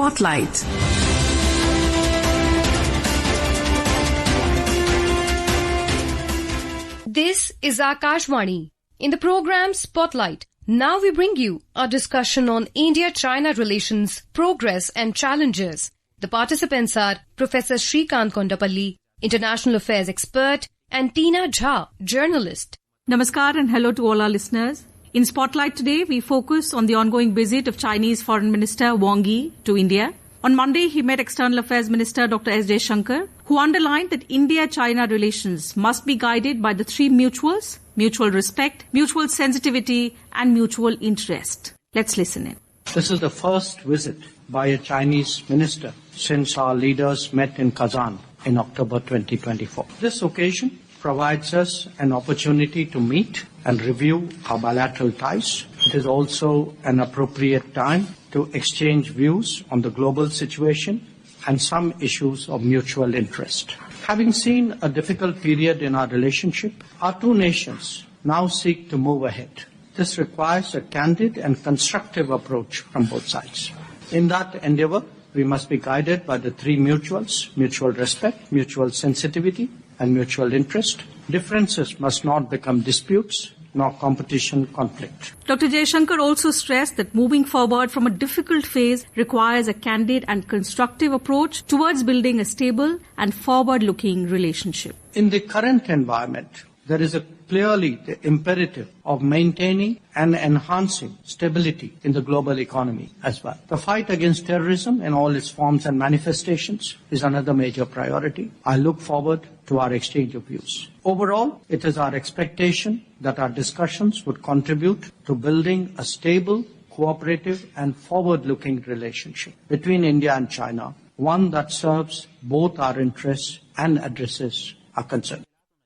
Spotlight. This is Akashvani. In the program Spotlight, now we bring you a discussion on India-China relations, progress and challenges. The participants are Professor Srikant Kondapalli, international affairs expert, and Tina Jha, journalist. Namaskar and hello to all our listeners. In Spotlight today, we focus on the ongoing visit of Chinese Foreign Minister Wang Yi to India. On Monday, he met External Affairs Minister Dr. S. Jaishankar, who underlined that India-China relations must be guided by the three mutuals: mutual respect, mutual sensitivity, and mutual interest. Let's listen in. This is the first visit by a Chinese minister since our leaders met in Kazan in October 2024. This occasion provides us an opportunity to meet and review our bilateral ties. It is also an appropriate time to exchange views on the global situation and some issues of mutual interest. Having seen a difficult period in our relationship, our two nations now seek to move ahead. This requires a candid and constructive approach from both sides. In that endeavor, we must be guided by the three mutuals: mutual respect, mutual sensitivity, and mutual interest. Differences must not become disputes, nor competition conflict. Dr. Jaishankar also stressed that moving forward from a difficult phase requires a candid and constructive approach towards building a stable and forward-looking relationship. In the current environment, there is clearly the imperative of maintaining and enhancing stability in the global economy as well. The fight against terrorism in all its forms and manifestations is another major priority. I look forward to our exchange of views. Overall, it is our expectation that our discussions would contribute to building a stable, cooperative and forward-looking relationship between India and China, one that serves both our interests and addresses our concerns.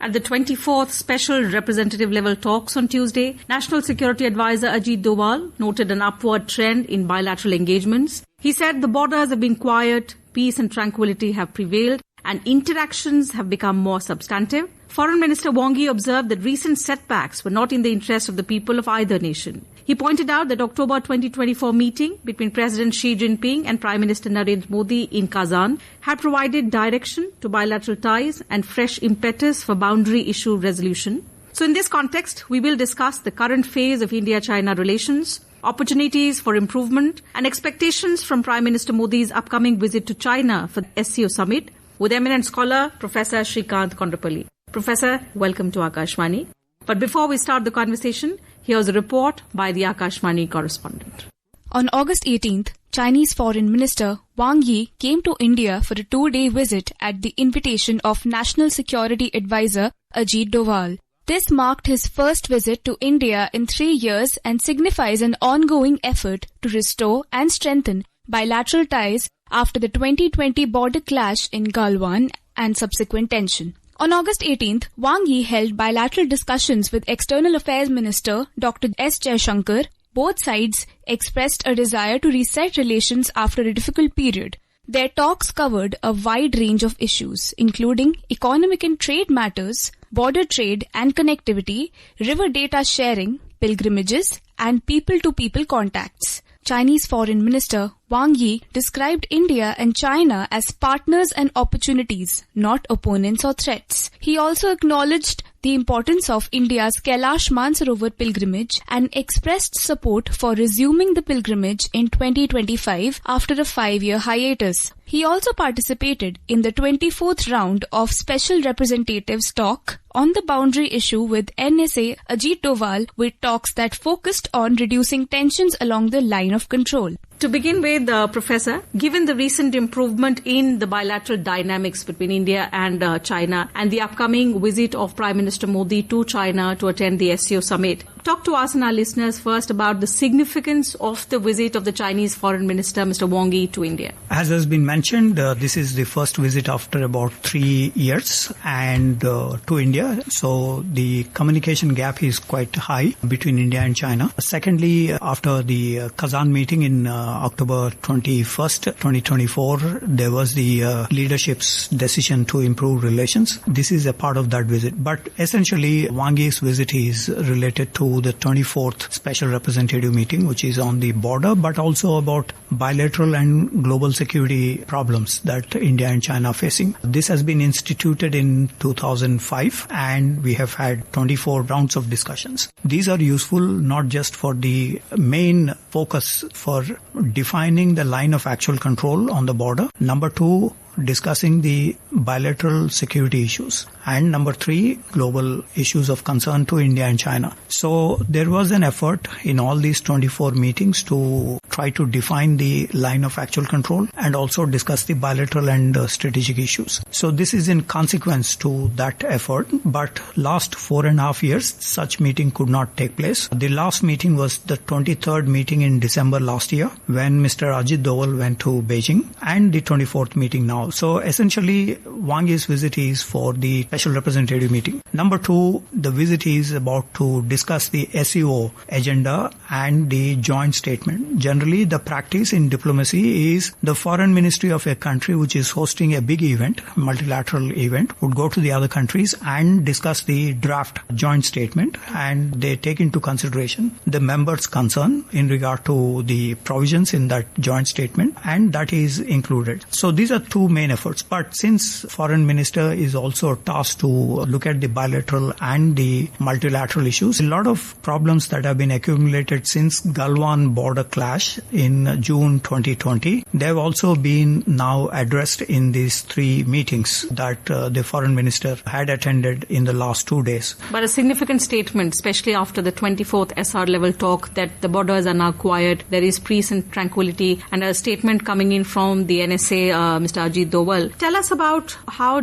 At the 24th Special Representative Level talks on Tuesday, National Security Advisor Ajit Doval noted an upward trend in bilateral engagements. He said the borders have been quiet, peace and tranquility have prevailed, and interactions have become more substantive. Foreign Minister Wang Yi observed that recent setbacks were not in the interest of the people of either nation. He pointed out that October 2024 meeting between President Xi Jinping and Prime Minister Narendra Modi in Kazan had provided direction to bilateral ties and fresh impetus for boundary issue resolution. So in this context, we will discuss the current phase of India-China relations, opportunities for improvement, and expectations from Prime Minister Modi's upcoming visit to China for the SCO summit with eminent scholar Professor Srikant Kondapalli. Professor, welcome to Akashvani. But before we start the conversation, here's a report by the Akashvani correspondent. On August 18th, Chinese Foreign Minister Wang Yi came to India for a 2-day visit at the invitation of National Security Advisor Ajit Doval. This marked his first visit to India in 3 years and signifies an ongoing effort to restore and strengthen bilateral ties after the 2020 border clash in Galwan and subsequent tension. On August 18th, Wang Yi held bilateral discussions with External Affairs Minister Dr. S. Jaishankar. Both sides expressed a desire to reset relations after a difficult period. Their talks covered a wide range of issues, including economic and trade matters, border trade and connectivity, river data sharing, pilgrimages, and people-to-people contacts. Chinese Foreign Minister Wang Yi described India and China as partners and opportunities, not opponents or threats. He also acknowledged the importance of India's Kailash Mansarovar pilgrimage and expressed support for resuming the pilgrimage in 2025 after a 5-year hiatus. He also participated in the 24th round of Special Representatives talk on the boundary issue with NSA Ajit Doval, with talks that focused on reducing tensions along the line of control. To begin with, Professor, given the recent improvement in the bilateral dynamics between India and China and the upcoming visit of Prime Minister Modi to China to attend the SCO summit, talk to us and our listeners first about the significance of the visit of the Chinese Foreign Minister, Mr. Wang Yi, to India. As has been mentioned, this is the first visit after about 3 years and to India. So the communication gap is quite high between India and China. Secondly, after the Kazan meeting in October 21st, 2024, there was the leadership's decision to improve relations. This is a part of that visit. But essentially, Wang Yi's visit is related to to the 24th Special Representative meeting, which is on the border, but also about bilateral and global security problems that India and China are facing. This has been instituted in 2005, and we have had 24 rounds of discussions. These are useful not just for the main focus for defining the line of actual control on the border. Number 2, discussing the bilateral security issues. And number 3, global issues of concern to India and China. So there was an effort in all these 24 meetings to try to define the line of actual control and also discuss the bilateral and strategic issues. So this is in consequence to that effort. But last 4.5 years, such meeting could not take place. The last meeting was the 23rd meeting in December last year when Mr. Ajit Doval went to Beijing, and the 24th meeting now. So essentially, Wang Yi's visit is for the Special Representative meeting. Number 2, the visit is about to discuss the SEO agenda and the joint statement. Generally, the practice in diplomacy is the foreign ministry of a country which is hosting a big event, multilateral event, would go to the other countries and discuss the draft joint statement, and they take into consideration the members' concern in regard to the provisions in that joint statement, and that is included. So these are two main efforts. But since foreign minister is also tasked to look at the bilateral and the multilateral issues, a lot of problems that have been accumulated since Galwan border clash in June 2020, they have also been now addressed in these 3 meetings that the foreign minister had attended in the last 2 days. But a significant statement, especially after the 24th SR level talk, that the borders are now quiet, there is peace and tranquility, and a statement coming in from the NSA, Mr. Ajit Doval. Tell us about how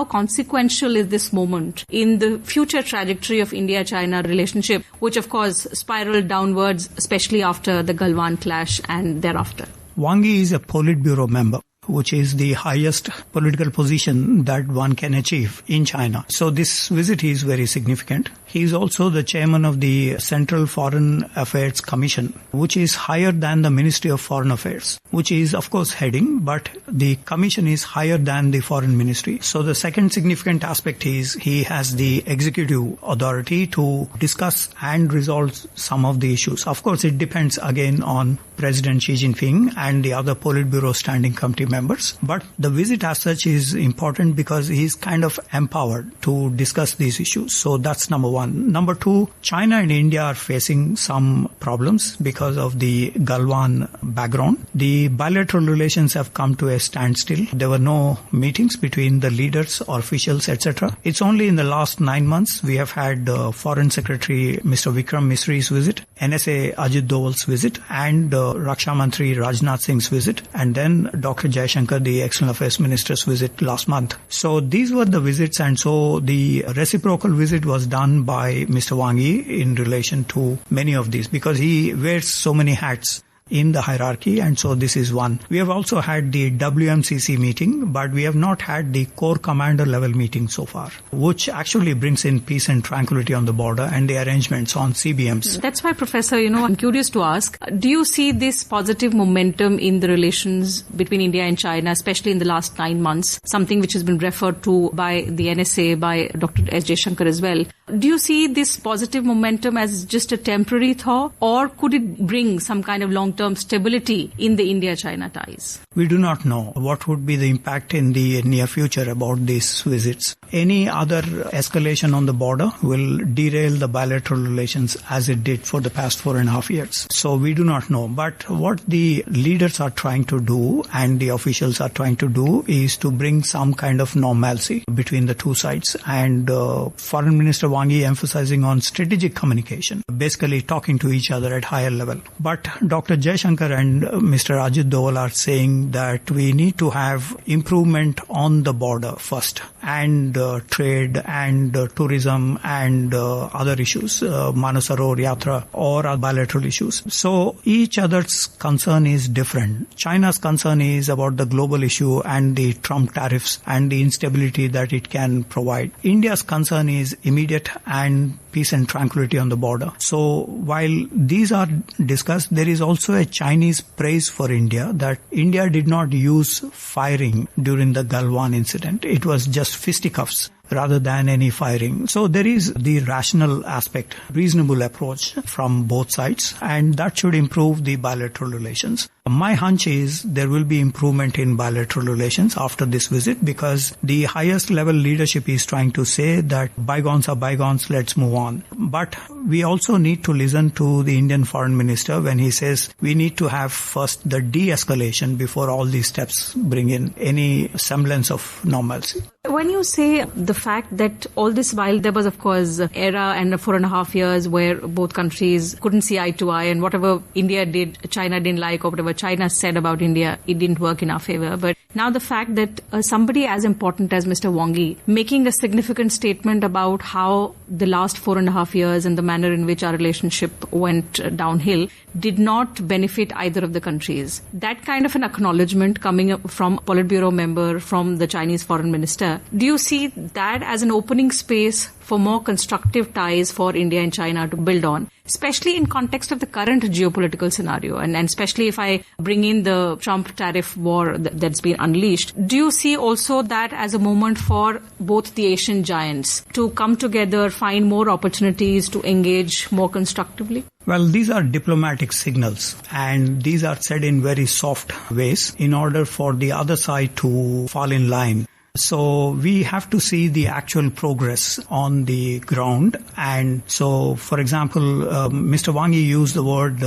consequential is this moment in the future trajectory of India-China relationship, which of course spiraled downwards, especially after the Galwan clash and thereafter. Wang Yi is a Politburo member, which is the highest political position that one can achieve in China. So this visit is very significant. He is also the chairman of the Central Foreign Affairs Commission, which is higher than the Ministry of Foreign Affairs, which is of course heading, but the commission is higher than the foreign ministry. So the second significant aspect is he has the executive authority to discuss and resolve some of the issues. Of course, it depends again on President Xi Jinping and the other Politburo Standing Committee members. But the visit as such is important because he is kind of empowered to discuss these issues. So that's number 1. Number 2, China and India are facing some problems because of the Galwan background. The bilateral relations have come to a standstill. There were no meetings between the leaders or officials, etc. It's only in the last 9 months we have had Foreign Secretary Mr. Vikram Misri's visit, NSA Ajit Doval's visit, and Raksha Mantri Rajnath Singh's visit, and then Dr. Jaishankar, the External Affairs Minister's visit last month. So these were the visits, and so the reciprocal visit was done by Mr. Wang Yi in relation to many of these, because he wears so many hats in the hierarchy, and so this is one. We have also had the WMCC meeting, but we have not had the Corps Commander level meeting so far, which actually brings in peace and tranquility on the border and the arrangements on CBMs. That's why, Professor, I'm curious to ask, do you see this positive momentum in the relations between India and China, especially in the last 9 months, something which has been referred to by the NSA, by Dr. S. Jaishankar as well? Do you see this positive momentum as just a temporary thaw, or could it bring some kind of long-term stability in the India-China ties? We do not know what would be the impact in the near future about these visits. Any other escalation on the border will derail the bilateral relations as it did for the past 4.5 years. So we do not know. But what the leaders are trying to do and the officials are trying to do is to bring some kind of normalcy between the two sides. And Foreign Minister Wang Yi emphasizing on strategic communication, basically talking to each other at higher level. But Dr. Jaishankar and Mr. Ajit Doval are saying that we need to have improvement on the border first, and trade and tourism and other issues, Manasaror Yatra, or bilateral issues. So each other's concern is different. China's concern is about the global issue and the Trump tariffs and the instability that it can provide. India's concern is immediate and peace and tranquility on the border. So while these are discussed, there is also a Chinese praise for India that India did not use firing during the Galwan incident. It was just fisticuffs. rather than any firing. So there is the rational aspect, reasonable approach from both sides, and that should improve the bilateral relations. My hunch is there will be improvement in bilateral relations after this visit, because the highest level leadership is trying to say that bygones are bygones, let's move on. But we also need to listen to the Indian foreign minister when he says we need to have first the de-escalation before all these steps bring in any semblance of normalcy. When you say the fact that all this while there was, of course, era and 4.5 years where both countries couldn't see eye to eye, and whatever India did, China didn't like, or whatever China said about India, it didn't work in our favor. But now the fact that somebody as important as Mr. Wang Yi making a significant statement about how the last 4.5 years and the manner in which our relationship went downhill did not benefit either of the countries. That kind of an acknowledgement coming up from a Politburo member, from the Chinese foreign minister, do you see that as an opening space for more constructive ties for India and China to build on, especially in context of the current geopolitical scenario, and especially if I bring in the Trump tariff war that's been unleashed? Do you see also that as a moment for both the Asian giants to come together, find more opportunities to engage more constructively? Well, these are diplomatic signals, and these are said in very soft ways in order for the other side to fall in line. So we have to see the actual progress on the ground. And so, for example, Mr. Wang Yi used the word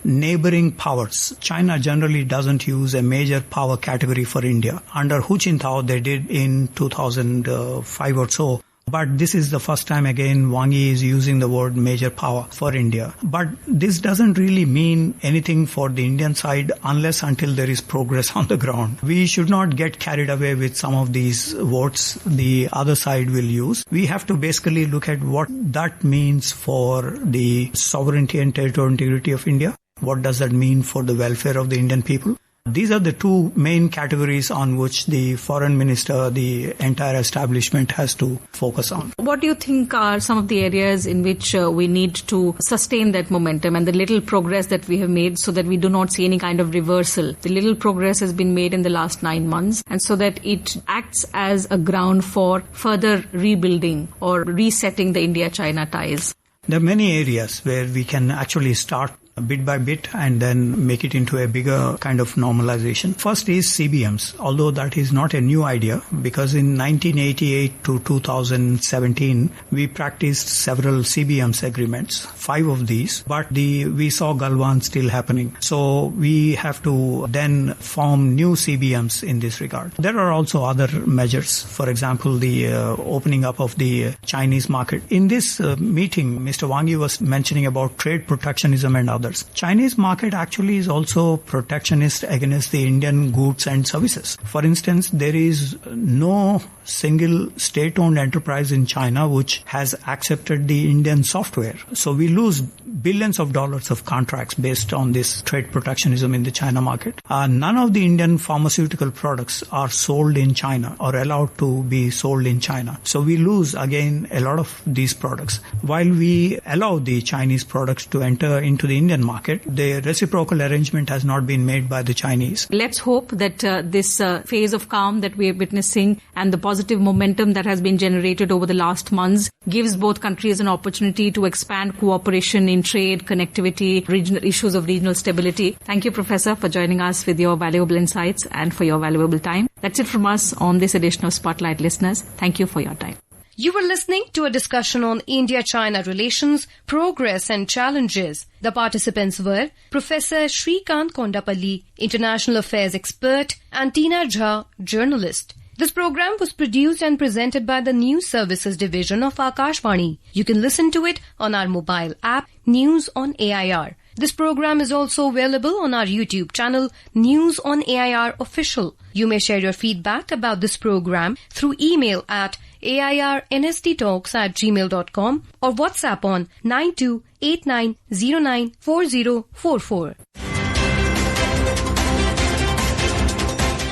neighboring powers. China generally doesn't use a major power category for India. Under Hu Jintao, they did in 2005 or so. But this is the first time again Wang Yi is using the word major power for India. But this doesn't really mean anything for the Indian side unless until there is progress on the ground. We should not get carried away with some of these words the other side will use. We have to basically look at what that means for the sovereignty and territorial integrity of India. What does that mean for the welfare of the Indian people? These are the two main categories on which the foreign minister, the entire establishment has to focus on. What do you think are some of the areas in which we need to sustain that momentum and the little progress that we have made so that we do not see any kind of reversal? The little progress has been made in the last 9 months, and so that it acts as a ground for further rebuilding or resetting the India-China ties. There are many areas where we can actually start bit by bit and then make it into a bigger kind of normalization. First is CBMs, although that is not a new idea, because in 1988 to 2017, we practiced several CBMs agreements, 5 of these, but we saw Galwan still happening. So we have to then form new CBMs in this regard. There are also other measures, for example, the opening up of the Chinese market. In this meeting, Mr. Wang Yi was mentioning about trade protectionism and others. Chinese market actually is also protectionist against the Indian goods and services. For instance, there is no single state-owned enterprise in China which has accepted the Indian software. So we lose billions of dollars of contracts based on this trade protectionism in the China market. None of the Indian pharmaceutical products are sold in China or allowed to be sold in China. So we lose again a lot of these products. While we allow the Chinese products to enter into the Indian market, the reciprocal arrangement has not been made by the Chinese. Let's hope that this phase of calm that we are witnessing and the positive momentum that has been generated over the last months gives both countries an opportunity to expand cooperation in trade, connectivity, regional issues of regional stability. Thank you, Professor, for joining us with your valuable insights and for your valuable time. That's it from us on this edition of Spotlight, listeners. Thank you for your time. You were listening to a discussion on India-China relations, progress and challenges. The participants were Professor Srikant Kondapalli, International Affairs expert, and Tina Jha, journalist. This program was produced and presented by the News Services Division of Akashvani. You can listen to it on our mobile app, News on AIR. This program is also available on our YouTube channel, News on AIR Official. You may share your feedback about this program through email at airnsttalks@gmail.com or WhatsApp on 9289094044.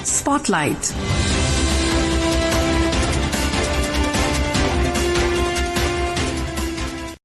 Spotlight.